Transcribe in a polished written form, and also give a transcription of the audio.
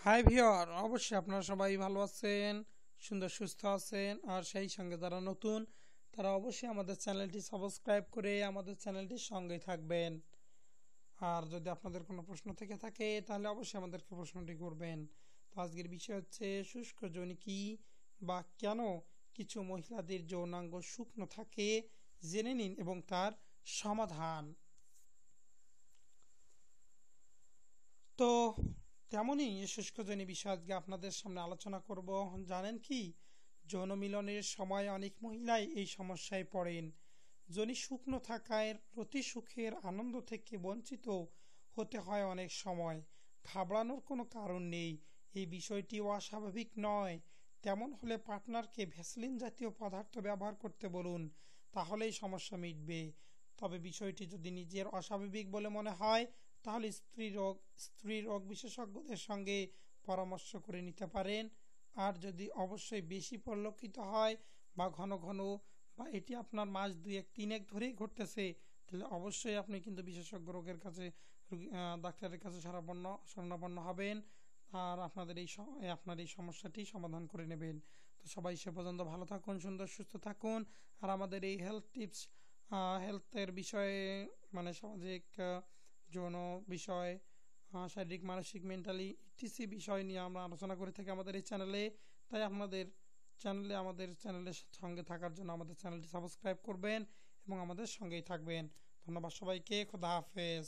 High viewer, অবশ্যই আপনারা সবাই ভালো আছেন, সুন্দর সুস্থ আছেন। আর সেই সঙ্গে যারা নতুন তারা অবশ্যই আমাদের চ্যানেলটি সাবস্ক্রাইব করে আমাদের চ্যানেলটির সঙ্গেই থাকবেন। আর যদি আপনাদের কোনো প্রশ্ন থেকে থাকে তাহলে অবশ্যই আমাদেরকে প্রশ্নটি করবেন। তো আজকের বিষয় হচ্ছে শুষ্ক যৌন কি বা কেন কিছু মহিলাদের যৌনাঙ্গ শুকনো থাকে, জেনে নিন এবং তার সমাধান। তো তেমনই শুষ্কজনী বিষয় আজকে আপনাদের সামনে আলোচনা করব। জানেন কি, যৌন মিলনের সময় অনেক মহিলাই এই সমস্যায় পড়েন। যোনি শুকনো থাকায় প্রতি সুখের আনন্দ থেকে বঞ্চিত হতে হয় অনেক সময়। ঘাবড়ানোর কোনো কারণ নেই, এই বিষয়টি অস্বাভাবিক নয়। তেমন হলে পার্টনারকে ভ্যাসলিন জাতীয় পদার্থ ব্যবহার করতে বলুন, তাহলেই সমস্যা মিটবে। তবে বিষয়টি যদি নিজের অস্বাভাবিক বলে মনে হয় তাহলে স্ত্রী রোগ বিশেষজ্ঞদের সঙ্গে পরামর্শ করে নিতে পারেন। আর যদি অবশ্যই বেশি পরিলক্ষিত হয় বা ঘন ঘন বা এটি আপনার মাস দুয়েক তিনেক ধরেই ঘটতেছে, তাহলে অবশ্যই আপনি কিন্তু বিশেষজ্ঞ রোগের কাছে ডাক্তারের কাছে শরণাপন্ন হবেন। আর আপনার এই সমস্যাটি সমাধান করে নেবেন। তো সবাই সে পর্যন্ত ভালো থাকুন, সুন্দর সুস্থ থাকুন। আর আমাদের এই হেলথ টিপস, হেলথের বিষয়ে মানে সামাজিক যৌন বিষয়, শারীরিক মানসিক মেন্টালি ইটিসি বিষয় নিয়ে আমরা আলোচনা করে থাকি আমাদের এই চ্যানেলে। তাই আমাদের চ্যানেলের সঙ্গে থাকার জন্য আমাদের চ্যানেলটি সাবস্ক্রাইব করবেন এবং আমাদের সঙ্গেই থাকবেন। ধন্যবাদ সবাইকে। খোদা হাফেজ।